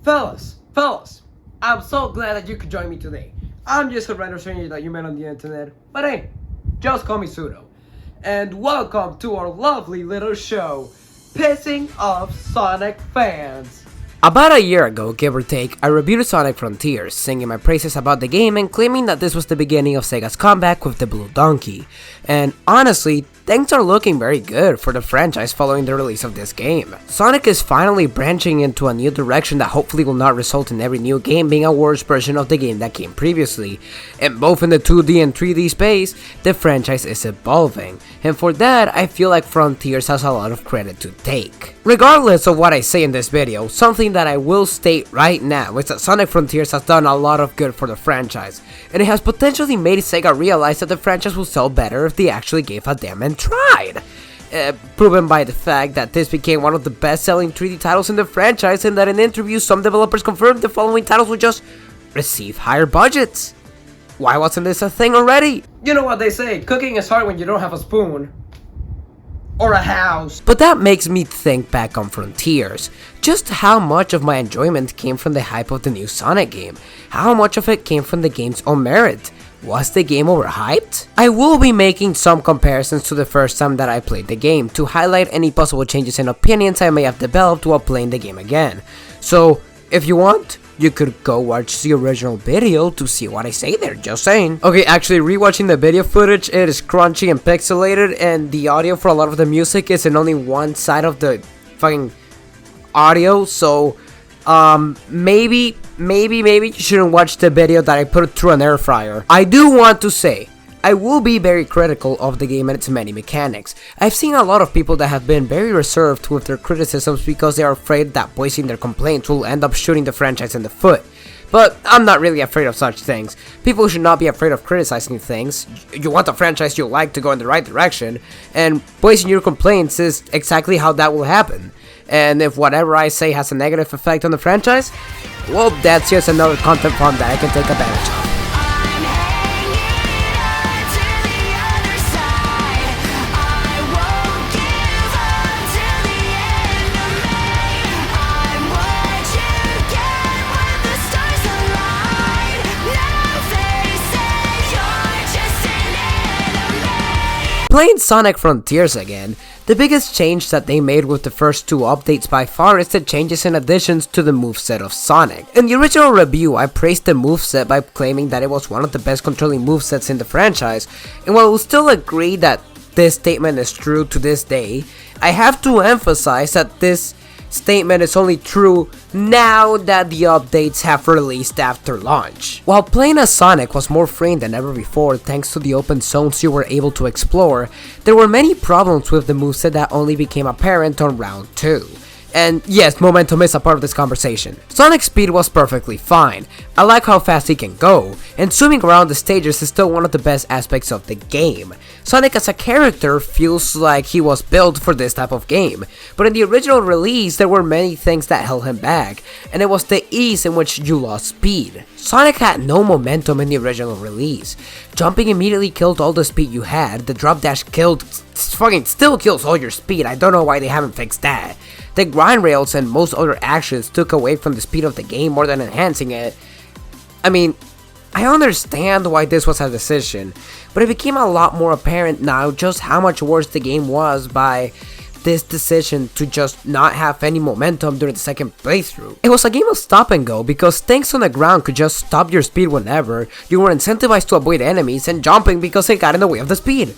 Fellas, I'm so glad that you could join me today. I'm just a random stranger that you met on the internet, but hey, just call me Pseudo. And welcome to our lovely little show, Pissing Off Sonic Fans. About a year ago, give or take, I reviewed Sonic Frontiers, singing my praises about the game and claiming that this was the beginning of Sega's comeback with the Blue Donkey. And honestly, things are looking very good for the franchise following the release of this game. Sonic is finally branching into a new direction that hopefully will not result in every new game being a worse version of the game that came previously. And both in the 2D and 3D space, the franchise is evolving. And for that, I feel like Frontiers has a lot of credit to take. Regardless of what I say in this video, something that I will state right now is that Sonic Frontiers has done a lot of good for the franchise, and it has potentially made Sega realize that the franchise will sell better if they actually gave a damn and tried. Proven by the fact that this became one of the best-selling 3D titles in the franchise, and that in interviews some developers confirmed the following titles would just receive higher budgets. Why wasn't this a thing already? You know what they say, cooking is hard when you don't have a spoon. Or a house. But that makes me think back on Frontiers. Just how much of my enjoyment came from the hype of the new Sonic game? How much of it came from the game's own merit? Was the game overhyped? I will be making some comparisons to the first time that I played the game to highlight any possible changes in opinions I may have developed while playing the game again. So, if you want, you could go watch the original video to see what I say there, just saying. Okay, actually rewatching the video footage, it is crunchy and pixelated, and the audio for a lot of the music is in only one side of the fucking audio, so maybe you shouldn't watch the video that I put through an air fryer. I do want to say, I will be very critical of the game and its many mechanics. I've seen a lot of people that have been very reserved with their criticisms because they are afraid that voicing their complaints will end up shooting the franchise in the foot. But I'm not really afraid of such things. People should not be afraid of criticizing things. You want the franchise you like to go in the right direction, and voicing your complaints is exactly how that will happen. And if whatever I say has a negative effect on the franchise, well, that's just another content farm that I can take advantage of. Playing Sonic Frontiers again, the biggest change that they made with the first two updates by far is the changes and additions to the moveset of Sonic. In the original review, I praised the moveset by claiming that it was one of the best controlling movesets in the franchise, and while I will still agree that this statement is true to this day, I have to emphasize that this statement is only true now that the updates have released after launch. While playing as Sonic was more freeing than ever before thanks to the open zones you were able to explore, there were many problems with the moveset that only became apparent on round 2. And yes, momentum is a part of this conversation. Sonic's speed was perfectly fine, I like how fast he can go, and swimming around the stages is still one of the best aspects of the game. Sonic as a character feels like he was built for this type of game, but in the original release there were many things that held him back, and it was the ease in which you lost speed. Sonic had no momentum in the original release. Jumping immediately killed all the speed you had, the drop dash still kills all your speed, I don't know why they haven't fixed that. The grind rails and most other actions took away from the speed of the game more than enhancing it. I mean, I understand why this was a decision, but it became a lot more apparent now just how much worse the game was by this decision to just not have any momentum during the second playthrough. It was a game of stop and go because things on the ground could just stop your speed whenever, you were incentivized to avoid enemies, and jumping because it got in the way of the speed.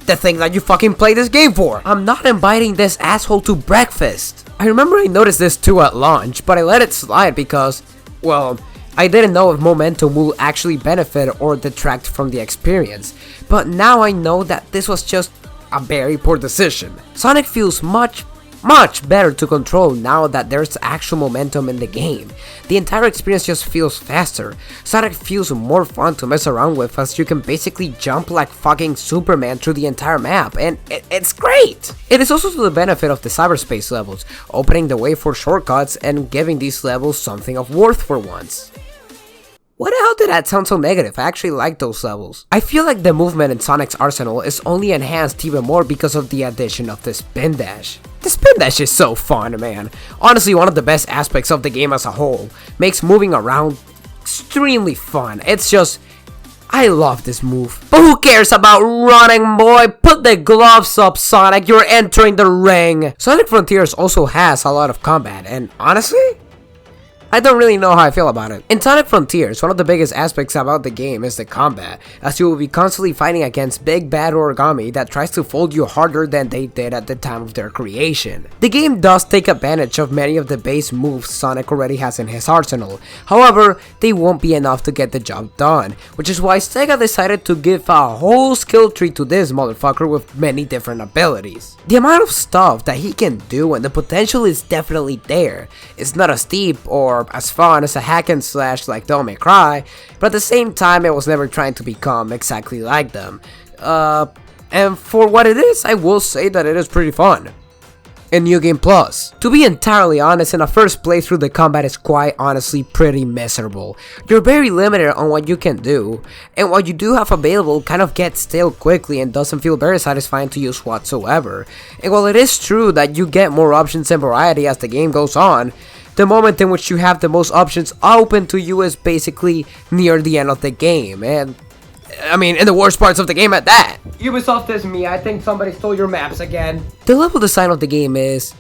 The thing that you fucking play this game for. I'm not inviting this asshole to breakfast. I remember I noticed this too at launch, but I let it slide because, well, I didn't know if momentum will actually benefit or detract from the experience. But now I know that this was just a very poor decision. Sonic feels much better to control now that there's actual momentum in the game. The entire experience just feels faster. Sonic feels more fun to mess around with as you can basically jump like fucking Superman through the entire map, and it's great! It is also to the benefit of the cyberspace levels, opening the way for shortcuts and giving these levels something of worth for once. What the hell did that sound so negative? I actually like those levels. I feel like the movement in Sonic's arsenal is only enhanced even more because of the addition of the spin dash. The spin dash is so fun, man. Honestly, one of the best aspects of the game as a whole. Makes moving around extremely fun. It's just, I love this move. But who cares about running, boy? Put the gloves up, Sonic. You're entering the ring. Sonic Frontiers also has a lot of combat, and honestly, I don't really know how I feel about it. In Sonic Frontiers, one of the biggest aspects about the game is the combat, as you will be constantly fighting against big bad origami that tries to fold you harder than they did at the time of their creation. The game does take advantage of many of the base moves Sonic already has in his arsenal, however, they won't be enough to get the job done, which is why Sega decided to give a whole skill tree to this motherfucker with many different abilities. The amount of stuff that he can do and the potential is definitely there. It's not as deep or as fun as a hack and slash like Devil May Cry, but at the same time it was never trying to become exactly like them. And for what it is, I will say that it is pretty fun. In New Game Plus. To be entirely honest, in a first playthrough the combat is quite honestly pretty miserable. You're very limited on what you can do, and what you do have available kind of gets stale quickly and doesn't feel very satisfying to use whatsoever. And while it is true that you get more options and variety as the game goes on, the moment in which you have the most options open to you is basically near the end of the game, and I mean, in the worst parts of the game at that. Ubisoft is me, I think somebody stole your maps again. The level design of the game is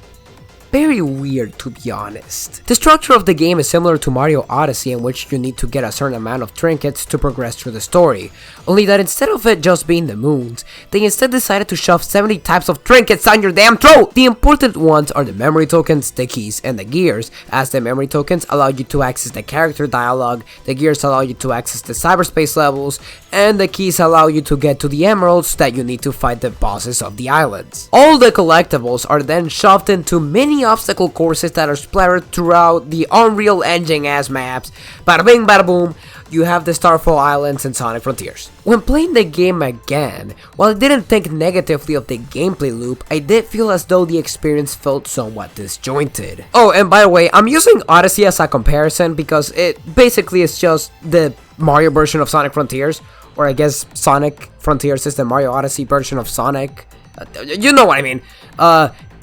very weird, to be honest. The structure of the game is similar to Mario Odyssey, in which you need to get a certain amount of trinkets to progress through the story, only that instead of it just being the moons, they instead decided to shove 70 types of trinkets down your damn throat! The important ones are the memory tokens, the keys, and the gears, as the memory tokens allow you to access the character dialogue, the gears allow you to access the cyberspace levels, and the keys allow you to get to the emeralds that you need to fight the bosses of the islands. All the collectibles are then shoved into mini obstacle courses that are splattered throughout the Unreal Engine ass maps. Bada bing bada boom, you have the Starfall Islands and Sonic Frontiers. When playing the game again, while I didn't think negatively of the gameplay loop, I did feel as though the experience felt somewhat disjointed. Oh, and by the way, I'm using Odyssey as a comparison because it basically is just the Mario version of Sonic Frontiers, or I guess Sonic Frontiers is the Mario Odyssey version of Sonic. You know what I mean.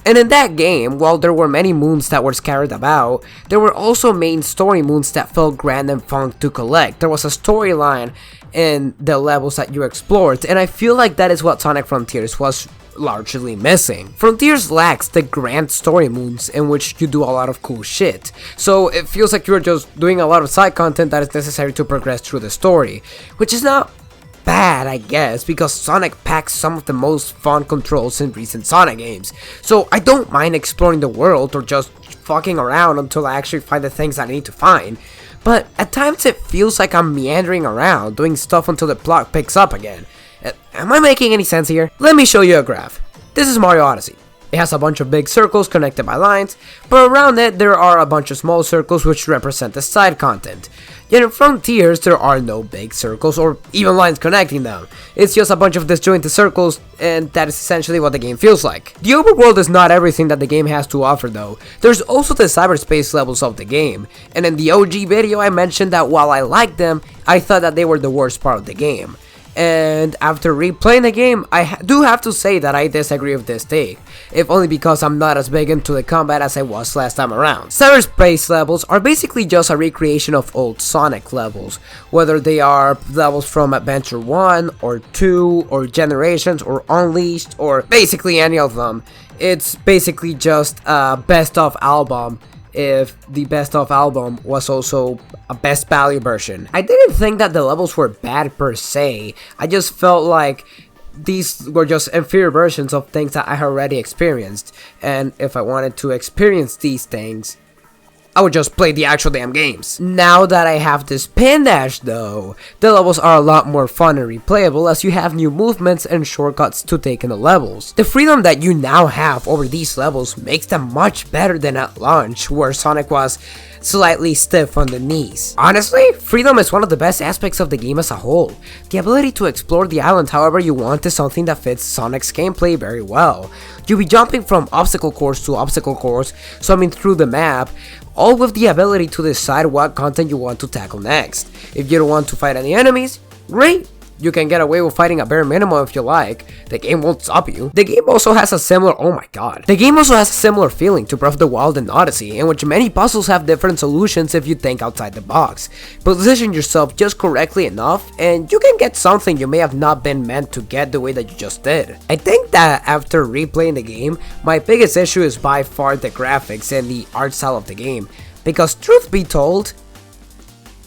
And in that game, while there were many moons that were scattered about, there were also main story moons that felt grand and fun to collect. There was a storyline in the levels that you explored, and I feel like that is what Sonic Frontiers was largely missing. Frontiers lacks the grand story moons in which you do a lot of cool shit, so it feels like you're just doing a lot of side content that is necessary to progress through the story, which is not bad, I guess, because Sonic packs some of the most fun controls in recent Sonic games, so I don't mind exploring the world or just fucking around until I actually find the things I need to find, but at times it feels like I'm meandering around, doing stuff until the plot picks up again. Am I making any sense here? Let me show you a graph. This is Mario Odyssey. It has a bunch of big circles connected by lines, but around it there are a bunch of small circles which represent the side content. Yet in Frontiers there are no big circles or even lines connecting them. It's just a bunch of disjointed circles, and that is essentially what the game feels like. The overworld is not everything that the game has to offer though. There's also the cyberspace levels of the game, and in the OG video I mentioned that while I liked them, I thought that they were the worst part of the game. And after replaying the game, I do have to say that I disagree with this take, if only because I'm not as big into the combat as I was last time around. Cyberspace levels are basically just a recreation of old Sonic levels, whether they are levels from Adventure 1 or 2 or Generations or Unleashed or basically any of them. It's basically just a best of album, if the best of album was also a best value version. I didn't think that the levels were bad per se, I just felt like these were just inferior versions of things that I had already experienced, and if I wanted to experience these things, I would just play the actual damn games. Now that I have this pin dash though, the levels are a lot more fun and replayable as you have new movements and shortcuts to take in the levels. The freedom that you now have over these levels makes them much better than at launch, where Sonic was slightly stiff on the knees. Honestly, freedom is one of the best aspects of the game as a whole. The ability to explore the island however you want is something that fits Sonic's gameplay very well. You'll be jumping from obstacle course to obstacle course, swimming through the map, all with the ability to decide what content you want to tackle next. If you don't want to fight any enemies, great! You can get away with fighting a bare minimum if you like. The game won't stop you. The game also has a similar feeling to Breath of the Wild and Odyssey, in which many puzzles have different solutions if you think outside the box. Position yourself just correctly enough, and you can get something you may have not been meant to get the way that you just did. I think that after replaying the game, my biggest issue is by far the graphics and the art style of the game, because truth be told,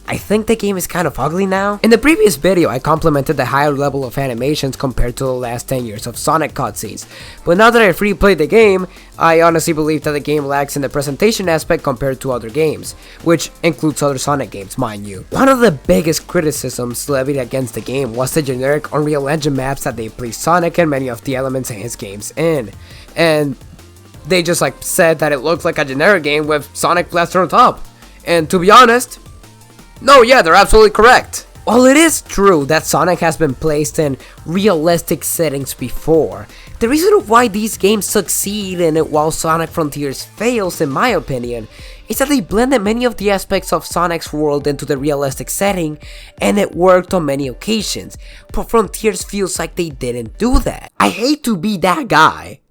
I think the game is kind of ugly now. In the previous video, I complimented the higher level of animations compared to the last 10 years of Sonic cutscenes, but now that I've replayed the game, I honestly believe that the game lacks in the presentation aspect compared to other games, which includes other Sonic games, mind you. One of the biggest criticisms levied against the game was the generic Unreal Engine maps that they placed Sonic and many of the elements in his games in, and they just said that it looked like a generic game with Sonic plastered on top, and to be honest, no, yeah, they're absolutely correct. While it is true that Sonic has been placed in realistic settings before, the reason why these games succeed and while Sonic Frontiers fails in my opinion, is that they blended many of the aspects of Sonic's world into the realistic setting, and it worked on many occasions, but Frontiers feels like they didn't do that. I hate to be that guy,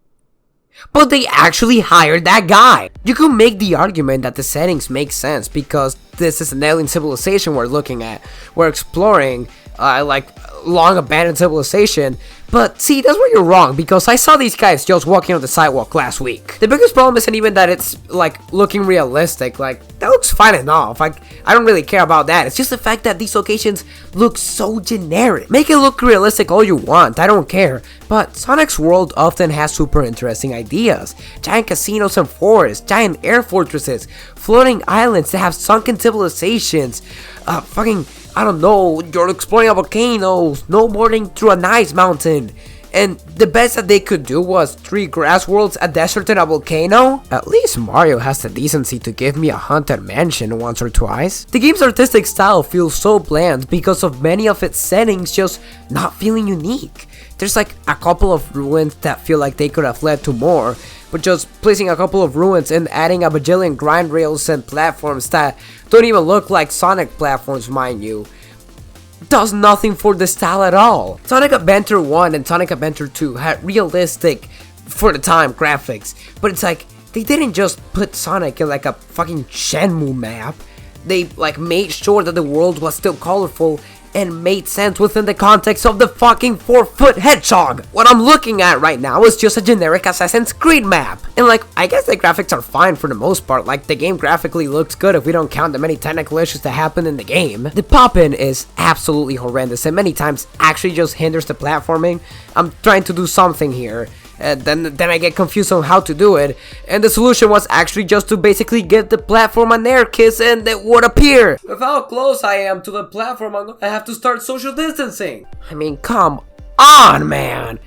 but they actually hired that guy. You could make the argument that the settings make sense because this is an alien civilization we're looking at. We're exploring long abandoned civilization, but see, that's where you're wrong, because I saw these guys just walking on the sidewalk last week. The biggest problem isn't even that it's looking realistic, that looks fine enough, I don't really care about that. It's just the fact that these locations look so generic. Make it look realistic all you want, I don't care, but Sonic's world often has super interesting ideas. Giant casinos and forests, giant air fortresses, floating islands that have sunken civilizations, I don't know, you're exploring a volcano, snowboarding through an ice mountain, and the best that they could do was 3 grass worlds, a desert, and a volcano? At least Mario has the decency to give me a haunted mansion once or twice. The game's artistic style feels so bland because of many of its settings just not feeling unique. There's a couple of ruins that feel like they could have led to more, but just placing a couple of ruins and adding a bajillion grind rails and platforms that don't even look like Sonic platforms, mind you, does nothing for the style at all. Sonic Adventure 1 and Sonic Adventure 2 had realistic, for the time, graphics, but it's they didn't just put Sonic in a fucking Shenmue map. They made sure that the world was still colorful and made sense within the context of the fucking 4-foot hedgehog. What I'm looking at right now is just a generic Assassin's Creed map. And I guess the graphics are fine for the most part, the game graphically looks good if we don't count the many technical issues that happen in the game. The pop-in is absolutely horrendous and many times actually just hinders the platforming. I'm trying to do something here, and then I get confused on how to do it, and the solution was actually just to basically give the platform an air kiss and it would appear. With how close I am to the platform, I have to start social distancing. I mean, come on, man.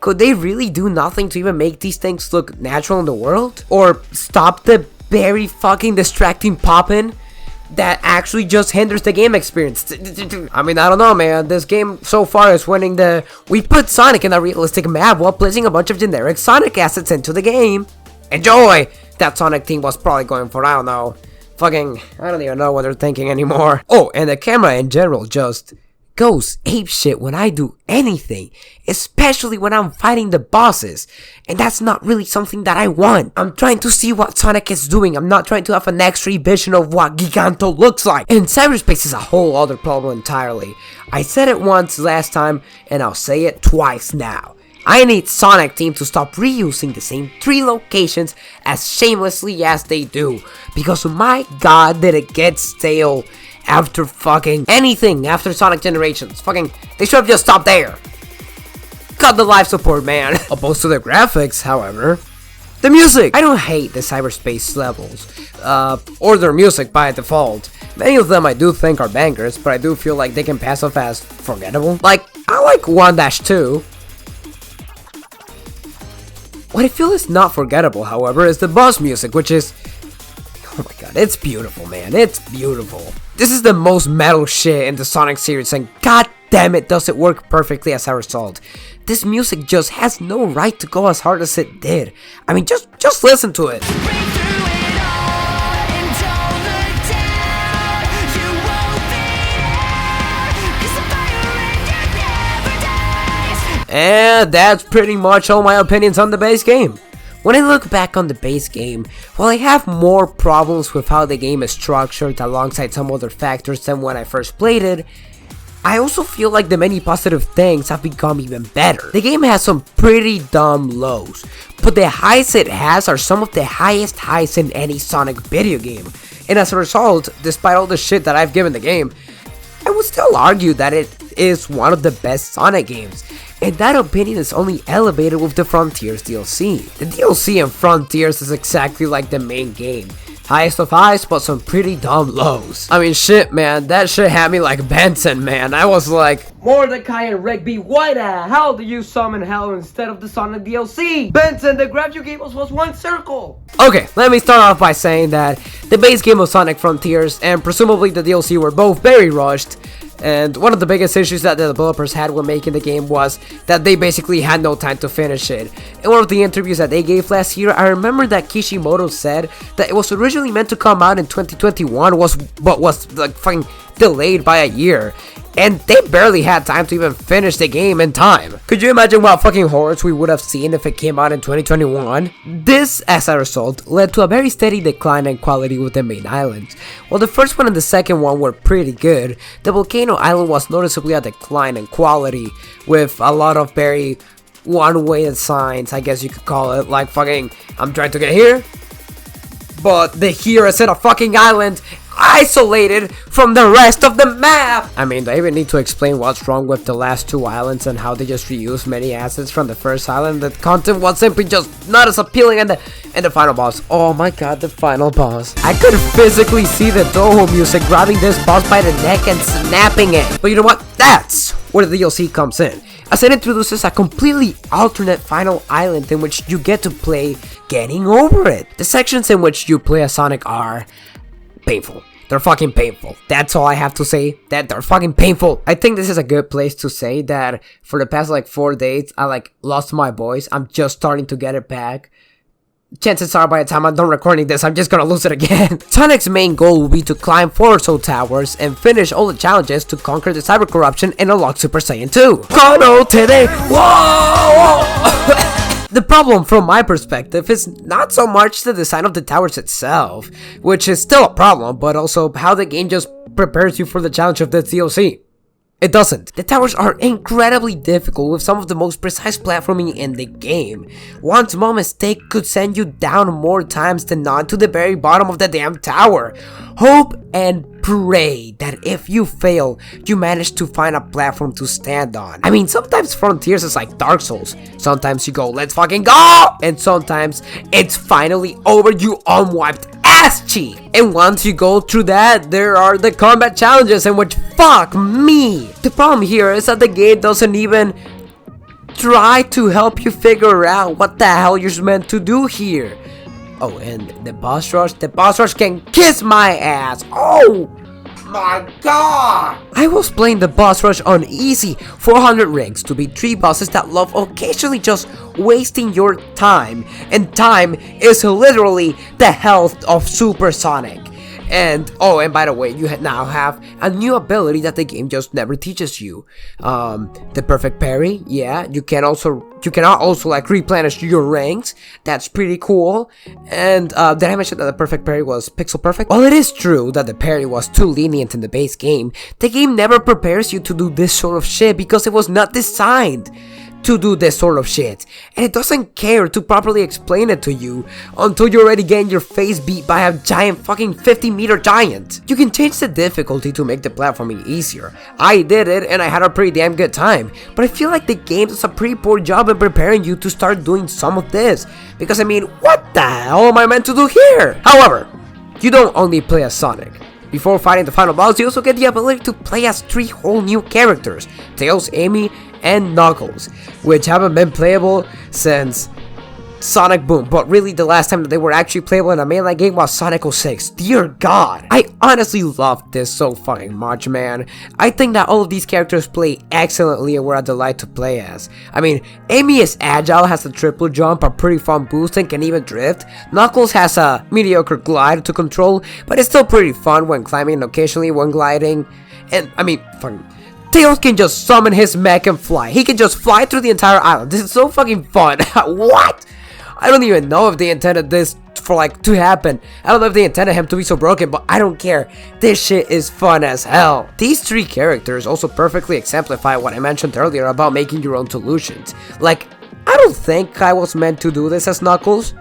Could they really do nothing to even make these things look natural in the world? Or stop the very fucking distracting pop-in that actually just hinders the game experience? I mean, I don't know, man. This game so far is winning the we put Sonic in a realistic map while placing a bunch of generic Sonic assets into the game. Enjoy! That Sonic team was probably going for, I don't know, I don't even know what they're thinking anymore. Oh, and the camera in general just goes apeshit when I do anything, especially when I'm fighting the bosses, and that's not really something that I want. I'm trying to see what Sonic is doing, I'm not trying to have an X-ray vision of what Giganto looks like. And cyberspace is a whole other problem entirely. I said it once last time, and I'll say it twice now. I need Sonic Team to stop reusing the same 3 locations as shamelessly as they do, because my god did it get stale after fucking anything after Sonic Generations. They should have just stopped there. Cut the live support, man. Opposed to the graphics, however, the music. I don't hate the cyberspace levels, or their music by default. Many of them I do think are bangers, but I do feel like they can pass off as forgettable. I like 1-2. What I feel is not forgettable, however, is the boss music, which is Oh my god, it's beautiful, man. It's beautiful. This is the most metal shit in the Sonic series, and god damn it, does it work perfectly as a result. This music just has no right to go as hard as it did. I mean, just listen to it. And that's pretty much all my opinions on the base game. When I look back on the base game, while I have more problems with how the game is structured alongside some other factors than when I first played it, I also feel like the many positive things have become even better. The game has some pretty dumb lows, but the highs it has are some of the highest highs in any Sonic video game. And as a result, despite all the shit that I've given the game, I would still argue that it is one of the best Sonic games. And that opinion is only elevated with the Frontiers DLC. The DLC in Frontiers is exactly like the main game. Highest of highs, but some pretty dumb lows. I mean, shit, man, that shit had me like Benson, man. I was like, Mordecai and Rigby, why the hell do you summon hell instead of the Sonic DLC? Benson, the graph you gave us was one circle. Okay, let me start off by saying that the base game of Sonic Frontiers and presumably the DLC were both very rushed. And one of the biggest issues that the developers had when making the game was that they basically had no time to finish it. In one of the interviews that they gave last year, I remember that Kishimoto said that it was originally meant to come out in 2021, but was like fucking delayed by a year. And they barely had time to even finish the game in time. Could you imagine what fucking horrors we would have seen if it came out in 2021? This, as a result, led to a very steady decline in quality with the main islands. While the first one and the second one were pretty good, the Volcano Island was noticeably a decline in quality, with a lot of very one-way signs, I guess you could call it, like fucking, I'm trying to get here, but the here is in a fucking island, isolated from the rest of the map. I mean, do I even need to explain what's wrong with the last two islands and how they just reused many assets from the first island? The content was simply just not as appealing, and the final boss. Oh my god, the final boss. I could physically see the Toho music grabbing this boss by the neck and snapping it. But you know what? That's where the DLC comes in, as it introduces a completely alternate final island in which you get to play Getting Over It. The sections in which you play as Sonic are painful. They're fucking painful. That's all I have to say. That they're fucking painful. I think this is a good place to say that for the past like 4 days, I like lost my voice. I'm just starting to get it back. Chances are by the time I'm done recording this, I'm just gonna lose it again. Sonic's main goal will be to climb 4 or so towers and finish all the challenges to conquer the cyber corruption and unlock Super Saiyan 2. Kono today. Whoa! The problem from my perspective is not so much the design of the towers itself, which is still a problem, but also how the game just prepares you for the challenge of the DLC. It doesn't. The towers are incredibly difficult with some of the most precise platforming in the game. One small mistake could send you down more times than not to the very bottom of the damn tower. Hope and pray that if you fail, you manage to find a platform to stand on. I mean, sometimes Frontiers is like Dark Souls. Sometimes you go, let's fucking go! And sometimes it's finally over, you unwiped ass cheek. And once you go through that, there are the combat challenges in which, fuck me. The problem here is that the game doesn't even try to help you figure out what the hell you're meant to do here. Oh, and the boss rush can kiss my ass. Oh my god! I was playing the boss rush on easy 400 rings to beat 3 bosses that love occasionally just wasting your time, and time is literally the health of Super Sonic. And oh, and by the way, you now have a new ability that the game just never teaches you. The perfect parry. Yeah, you cannot also like replenish your ranks. That's pretty cool. And did I mention that the perfect parry was pixel perfect? While it is true that the parry was too lenient in the base game, the game never prepares you to do this sort of shit because it was not designed to do this sort of shit, and it doesn't care to properly explain it to you until you're already getting your face beat by a giant fucking 50-meter giant. You can change the difficulty to make the platforming easier. I did it and I had a pretty damn good time, but I feel like the game does a pretty poor job in preparing you to start doing some of this, because I mean, what the hell am I meant to do here? However, you don't only play as Sonic. Before fighting the final boss, you also get the ability to play as 3 whole new characters, Tails, Amy, and Knuckles, which haven't been playable since Sonic Boom, but really the last time that they were actually playable in a mainline game was Sonic 06. Dear God, I honestly love this so fucking much, man. I think that all of these characters play excellently and were a delight to play as. I mean, Amy is agile, has a triple jump, a pretty fun boost, and can even drift. Knuckles has a mediocre glide to control, but it's still pretty fun when climbing and occasionally when gliding. And I mean, fucking Tails can just summon his mech and fly. He can just fly through the entire island. This is so fucking fun. What? I don't even know if they intended this for like to happen. I don't know if they intended him to be so broken, but I don't care. This shit is fun as hell. These three characters also perfectly exemplify what I mentioned earlier about making your own solutions. Like, I don't think I was meant to do this as Knuckles,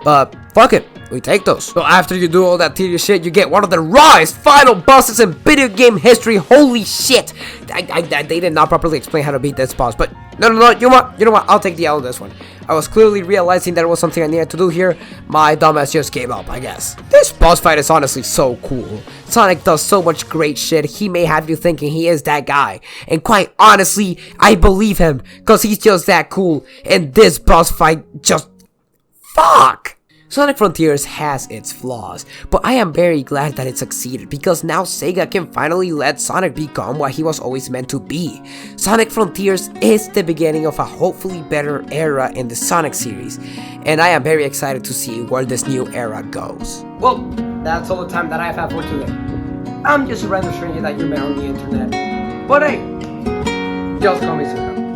but fuck it. We take those. So after you do all that tedious shit, you get one of the rawest final bosses in video game history. Holy shit! They did not properly explain how to beat this boss, but no, you know what? I'll take the L on this one. I was clearly realizing that it was something I needed to do here. My dumbass just gave up, I guess. This boss fight is honestly so cool. Sonic does so much great shit, he may have you thinking he is that guy. And quite honestly, I believe him, cause he's just that cool. And this boss fight just... fuck! Sonic Frontiers has its flaws, but I am very glad that it succeeded because now Sega can finally let Sonic become what he was always meant to be. Sonic Frontiers is the beginning of a hopefully better era in the Sonic series, and I am very excited to see where this new era goes. Well, that's all the time that I have for today. I'm just a random stranger that you met on the internet, but hey, just call me Suno.